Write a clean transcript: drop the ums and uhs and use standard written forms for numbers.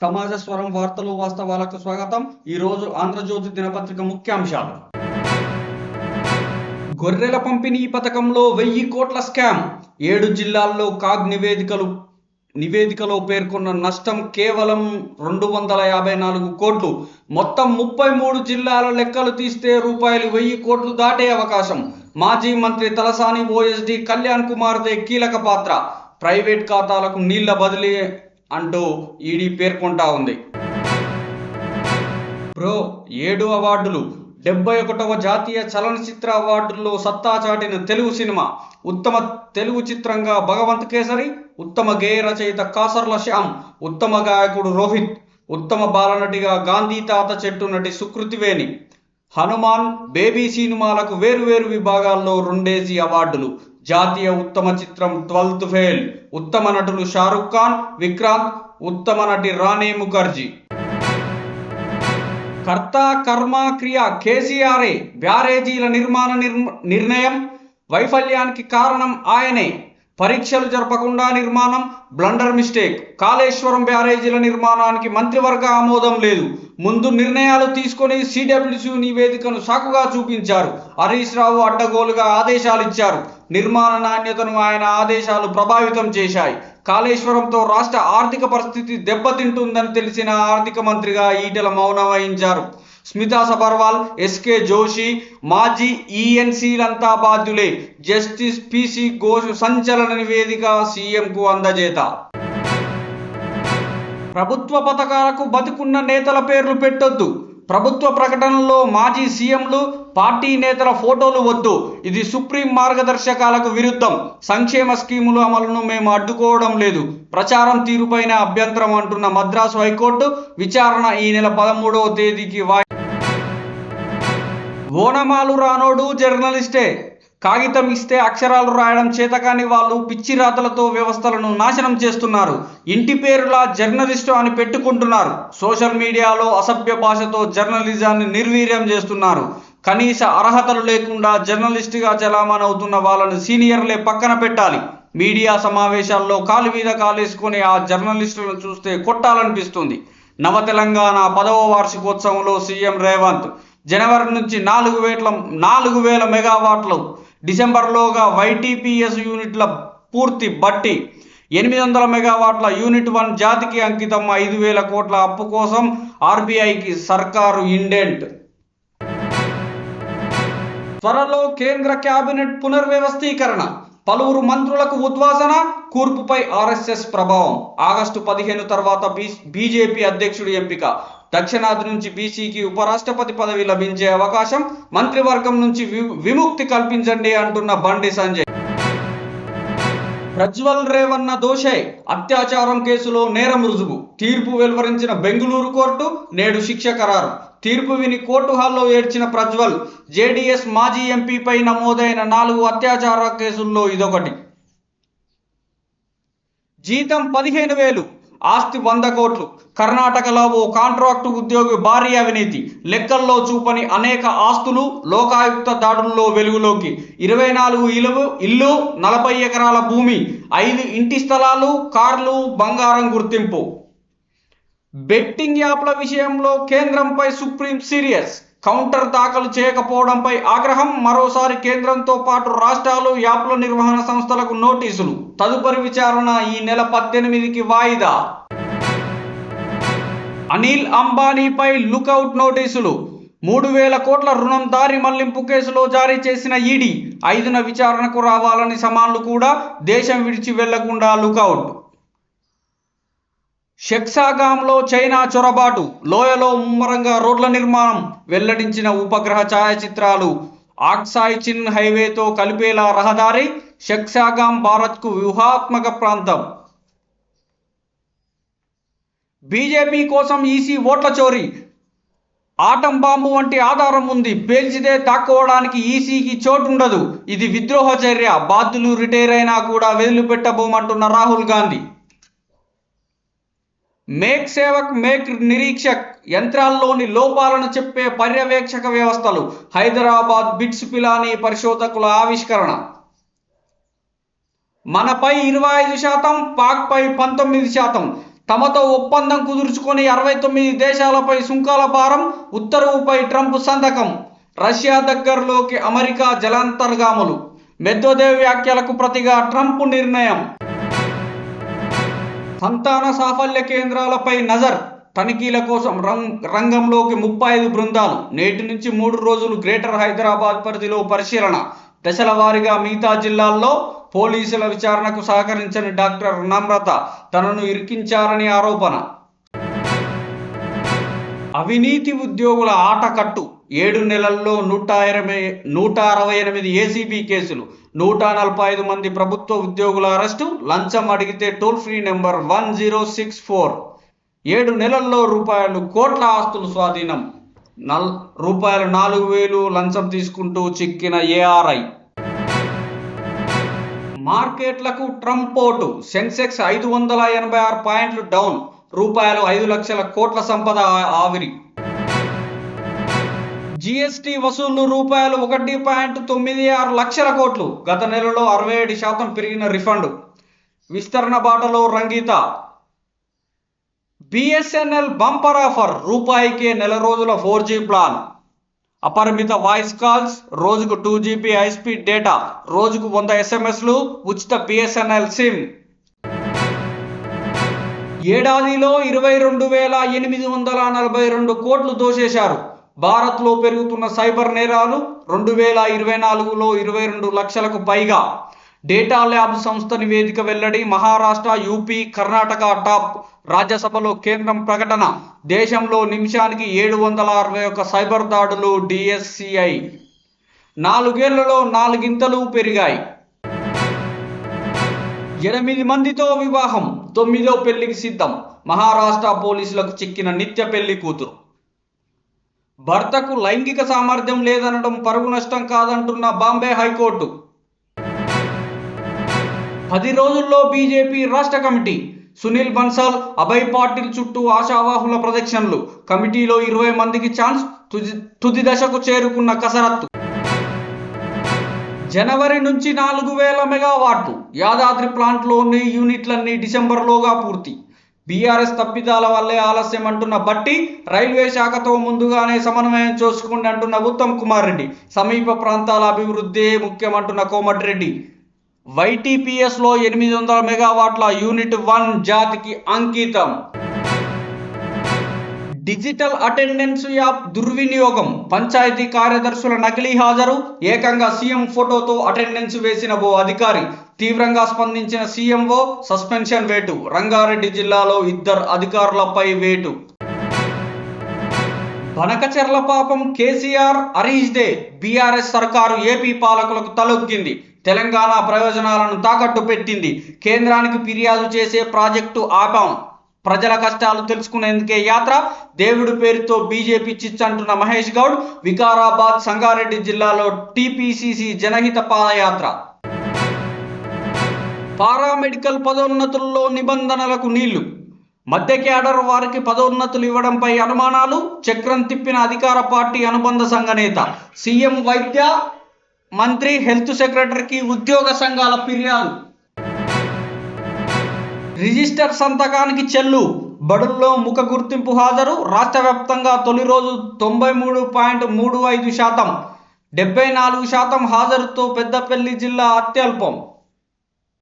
సమాజ స్వరం వార్తలు వాస్తవాలకు స్వాగతం. ఈరోజు ఆంధ్రజ్యోతి దినపత్రిక ముఖ్యాంశాలు. గొర్రెల పంపిణీ పథకంలో 1000 కోట్ల స్కామ్. 7 జిల్లాల్లో కాగ్ నివేదికలో పేర్కొన్న నష్టం కేవలం 254 కోట్లు. మొత్తం 33 జిల్లాల లెక్కలు తీస్తే రూపాయలు 1000 కోట్లు దాటే అవకాశం. మాజీ మంత్రి తలసాని ఓఎస్డీ కళ్యాణ్ కుమార్తె కీలక పాత్ర. ప్రైవేట్ ఖాతాలకు నీళ్ల బదిలీ అంటూ ఈడీ పేర్కొంటా ఉంది. 7 అవార్డులు. 71వ జాతీయ చలనచిత్ర అవార్డుల్లో సత్తా చాటిన తెలుగు సినిమా. ఉత్తమ తెలుగు చిత్రంగా భగవంత్ కేసరి, ఉత్తమ గేయ రచయిత కాసర్ల శ్యామ్, ఉత్తమ గాయకుడు రోహిత్, ఉత్తమ బాలనటిగా గాంధీ తాత చెట్టు నటి సుకృతివేణి. హనుమాన్, బేబీ సినిమాలకు వేరువేరు విభాగాల్లో 2 అవార్డులు. జాతీయ ఉత్తమ చిత్రం 12th ఫెయిల్. ఉత్తమ నటులు షారుఖ్ ఖాన్, విక్రాంత్, ఉత్తమ నటి రాణి ముఖర్జీ. కర్త కర్మ క్రియ కేసీఆరే. బ్యారేజీల నిర్ణయం వైఫల్యానికి కారణం ఆయనే. పరీక్షలు జరపకుండా నిర్మాణం బ్లండర్ మిస్టేక్. కాళేశ్వరం బ్యారేజీల నిర్మాణానికి మంత్రివర్గ ఆమోదం లేదు. ముందు నిర్ణయాలు తీసుకొని సిడబ్ల్యూసీ నివేదికను సాకుగా చూపించారు. హరీష్ రావు అడ్డగోలుగా ఆదేశాలు ఇచ్చారు. నిర్మాణ నాణ్యతను ఆయన ఆదేశాలు ప్రభావితం చేశాయి. కాళేశ్వరంతో రాష్ట్ర ఆర్థిక పరిస్థితి దెబ్బతింటుందని తెలిసిన ఆర్థిక మంత్రిగా ఈటెల మౌనం వహించారు. స్మితా సబర్వాల్, ఎస్కే జోషి, మాజీ ఈఎన్సీలంతా బాధ్యులే. జస్టిస్ పిసి ఘోష్ సంచలన నివేదిక సీఎంకు అందజేత. ప్రభుత్వ పథకాలకు బతికున్న నేతల పేర్లు పెట్టొద్దు. ప్రభుత్వ ప్రకటనలో మాజీ సీఎంలు, పార్టీ నేతల ఫోటోలు వద్దు. ఇది సుప్రీం మార్గదర్శకాలకు విరుద్ధం. సంక్షేమ స్కీముల అమలును మేము అడ్డుకోవడం లేదు. ప్రచారం తీరుపైన అభ్యంతరం అంటున్న మద్రాసు హైకోర్టు. విచారణ ఈ నెల 13వ తేదీకి ఓనమాలు రానోడు జర్నలిస్టే. కాగితం ఇస్తే అక్షరాలు రాయడం చేతకాని వాళ్ళు పిచ్చి రాతలతో వ్యవస్థలను నాశనం చేస్తున్నారు. ఇంటి పేరులా జర్నలిస్టు అని పెట్టుకుంటున్నారు. సోషల్ మీడియాలో అసభ్య భాషతో జర్నలిజాన్ని నిర్వీర్యం చేస్తున్నారు. కనీస అర్హతలు లేకుండా జర్నలిస్టుగా చలామణవుతున్న వాళ్ళని సీనియర్లే పక్కన పెట్టాలి. మీడియా సమావేశాల్లో కాలు మీద కాలేసుకొని ఆ జర్నలిస్టులను చూస్తే కొట్టాలనిపిస్తుంది. నవ తెలంగాణ 10వ వార్షికోత్సవంలో సీఎం రేవంత్ జనవరి నుంచి 4,000 మెగావాట్లు, డిసెంబర్లోగా వైటీపీఎస్ యూనిట్ల పూర్తి బట్టి. 800 మెగావాట్ల యూనిట్ 1 జాతికి అంకితం. 5,000 కోట్ల అప్పు కోసం ఆర్బీఐకి సర్కారు ఇండెంట్. త్వరలో కేంద్ర కేబినెట్ పునర్వ్యవస్థీకరణ. పలువురు మంత్రులకు ఉద్వాసన. కూర్పుపై ఆర్ఎస్ఎస్ ప్రభావం. ఆగస్టు 15 తర్వాత బీజేపీ అధ్యక్షుడి ఎంపిక. దక్షిణాది నుంచి బీసీకి ఉపరాష్ట్రపతి పదవి లభించే అవకాశం. మంత్రివర్గం నుంచి విముక్తి కల్పించండి అంటున్న బండి సంజయ్. ప్రజ్వల్ రేవన్న దోషే. అత్యాచారం కేసులో నేరం రుజువు. తీర్పు వెలువరించిన బెంగుళూరు కోర్టు. నేడు శిక్ష ఖరారు. తీర్పు విని కోర్టు హాల్లో ఏడ్చిన ప్రజ్వల్. జేడీఎస్ మాజీ ఎంపీపై నమోదైన 4 అత్యాచార కేసుల్లో ఇదొకటి. జీతం 15,000, ఆస్తి 100 కోట్లు. కర్ణాటకలో ఓ కాంట్రాక్టు ఉద్యోగి భారీ అవినీతి. లెక్కల్లో చూపని అనేక ఆస్తులు లోకాయుక్త దాడుల్లో వెలుగులోకి. 24 ఇల్లు, 40 ఎకరాల భూమి, 5 ఇంటి స్థలాలు, కార్లు, బంగారం గుర్తింపు. బెట్టింగ్ యాప్ల విషయంలో కేంద్రంపై సుప్రీం సీరియస్. కౌంటర్ దాఖలు చేయకపోవడంపై ఆగ్రహం. మరోసారి కేంద్రంతో పాటు రాష్ట్రాలు, యాప్ల నిర్వహణ సంస్థలకు నోటీసులు. తదుపరి విచారణ ఈ నెల 18కి వాయిదా. అనిల్ అంబానీపై లుకౌట్ నోటీసులు. 3,000 కోట్ల రుణం దారి మళ్లింపు కేసులో జారీ చేసిన ఈడీ. 5న విచారణకు రావాలని సమాన్లు కూడా. దేశం విడిచి వెళ్లకుండా లుకౌట్. షెక్సాగాంలో చైనా చొరబాటు. లోయలో ముమ్మరంగా రోడ్ల నిర్మాణం. వెల్లడించిన ఉపగ్రహ ఛాయాచిత్రాలు. ఆక్సాయ్ చిన్ హైవేతో కలిపేలా రహదారి. షెక్సాగాం భారత్కు వ్యూహాత్మక ప్రాంతం. బీజేపీ కోసం ఈసీ ఓట్ల చోరీ. ఆటం బాంబు వంటి ఆధారం ఉంది. పేల్చితే దాక్కోవడానికి ఈసీకి చోటుండదు. ఇది విద్రోహ చర్య. బాధ్యులు రిటైర్ అయినా కూడా వదిలిపెట్టబోమంటున్న రాహుల్ గాంధీ. మేక్ సేవక్, మేక్ నిరీక్షక్. యంత్రాల్లోని లోపాలను చెప్పే పర్యవేక్షక వ్యవస్థలు. హైదరాబాద్ బిట్స్ పిలానీ పరిశోధకుల ఆవిష్కరణ. మనపై 25%, పాక్పై 19%. తమతో ఒప్పందం కుదుర్చుకొని 69 దేశాలపై సుంకాల భారం, ఉత్తర్వుపై ట్రంప్ సంతకం. రష్యా దగ్గరలోకి అమెరికా జలాంతర్గాములు. మెద్వదేవ్ వ్యాఖ్యలకు ప్రతిగా ట్రంప్ నిర్ణయం. సంతాన సాఫల్య కేంద్రాలపై నజర్. తనిఖీల కోసం రంగంలోకి 35 బృందాలు. నేటి నుంచి 3 రోజులు గ్రేటర్ హైదరాబాద్ పరిధిలో పరిశీలన. దశల వారీగా మిగతా జిల్లాల్లో. పోలీసుల విచారణకు సహకరించని డాక్టర్ నమ్రత తనను ఇరికించారని ఆరోపణ. అవినీతి ఉద్యోగుల ఆటకట్టు. 7 నెలల్లో 168 ఏసీబీ కేసులు, 145 మంది ప్రభుత్వ ఉద్యోగుల అరెస్టు. లంచం అడిగితే టోల్ ఫ్రీ నెంబర్ 1064. 7 నెలల్లో కోట్ల ఆస్తులు స్వాధీనం. రూపాయలు 4,000 లంచం తీసుకుంటూ చిక్కిన ఏఆర్ఐ. మార్కెట్లకు ట్రంప్ ఓటు. సెన్సెక్స్ 586 పాయింట్లు డౌన్. రూపాయలు 5 లక్షల కోట్ల సంపద ఆవిరి. జీఎస్టీ వసూళ్లు రూపాయలు 1.96 లక్షల కోట్లు. గత నెలలో 67% పెరిగిన రిఫండ్. విస్తరణ బాటలో రంగీత. BSNL bumper offer. రూపాయికే నెల రోజుల 4G ప్లాన్. అపరిమిత వాయిస్ కాల్స్, రోజుకు 2 GB హైస్పీడ్ డేటా, రోజుకు 100 SMSలు, ఉచిత బిఎస్ఎన్ఎల్ సిమ్. ఏడాదిలో 22,842 కోట్లు దోచేశారు. భారత్లో పెరుగుతున్న సైబర్ నేరాలు. 2024లో 22 లక్షలకు పైగా. డేటా ల్యాబ్ సంస్థ నివేదిక వెల్లడి. Maharashtra, UP, Karnataka top. రాజ్యసభలో కేంద్రం ప్రకటన. దేశంలో నిమిషానికి 761 సైబర్ దాడులు. డిఎస్సిఐ 4 ఏళ్లలో 4 ఇంతలు పెరిగాయి. 8 మందితో వివాహం, 9వ పెళ్లికి సిద్ధం. మహారాష్ట్ర పోలీసులకు చిక్కిన నిత్య పెళ్లి కూతురు. భర్తకు లైంగిక సామర్థ్యం లేదనడం పరువు నష్టం కాదంటున్న బాంబే హైకోర్టు. 10 రోజుల్లో బీజేపీ రాష్ట్ర కమిటీ. సునీల్ బన్సాల్, అభయ్ పాటిల్ చుట్టూ ఆశావాహుల ప్రదక్షిణలు. కమిటీలో 20 మందికి ఛాన్స్. తుది దశకు చేరుకున్న కసరత్తు. జనవరి నుంచి 4,000 మెగావాట్లు. యాదాద్రి ప్లాంట్లోని యూనిట్లన్నీ డిసెంబర్లోగా పూర్తి. బీఆర్ఎస్ తప్పిదాల వల్లే ఆలస్యం అంటున్న బట్టి. రైల్వే శాఖతో ముందుగానే సమన్వయం చేసుకోండి అంటున్న ఉత్తమ్ కుమార్ రెడ్డి. సమీప ప్రాంతాల అభివృద్ధి ముఖ్యమంటున్న కోమటిరెడ్డి. వైటీపీఎస్లో 800 మెగావాట్ల యూనిట్ 1 జాతికి అంకితం. డిజిటల్ అటెండెన్స్ యాప్ దుర్వినియోగం. పంచాయతీ కార్యదర్శుల నకిలీ హాజరు. ఏకంగా సీఎం ఫోటోతో అటెండెన్స్ వేసిన ఓ అధికారి. తీవ్రంగా స్పందించిన సీఎంఓ. సస్పెన్షన్ వేటు. రంగారెడ్డి జిల్లాలో 2 అధికారులపై వేటు. బనకచెర్ల పాపం కేసీఆర్, హరీష్ దే. బీఆర్ఎస్ సర్కారు ఏపీ పాలకులకు తలొగ్గింది. తెలంగాణ ప్రయోజనాలను తాకట్టు పెట్టింది. కేంద్రానికి ఫిర్యాదు చేసే ప్రాజెక్టు ఆపాం. ప్రజల కష్టాలు తెలుసుకునేందుకే యాత్ర. దేవుడి పేరుతో బీజేపీ చిచ్చంటున్న మహేష్ గౌడ్. వికారాబాద్, సంగారెడ్డి జిల్లాలో టీపీసీసీ జనహిత పాదయాత్ర. పారామెడికల్ పదోన్నతుల్లో నిబంధనలకు నీళ్లు. మధ్య క్యాడర్ వారికి పదోన్నతులు ఇవ్వడంపై అనుమానాలు. చక్రం తిప్పిన అధికార పార్టీ అనుబంధ సంఘ నేత. సీఎం, వైద్య మంత్రి, హెల్త్ సెక్రటరీకి ఉద్యోగ సంఘాల ఫిర్యాదు. రిజిస్టర్ సంతకానికి చెల్లు. బడుల్లో ముఖ గుర్తింపు హాజరు. రాష్ట్ర వ్యాప్తంగా తొలి రోజు 93.35%. 74% హాజరుతో పెద్దపల్లి జిల్లా అత్యల్పం.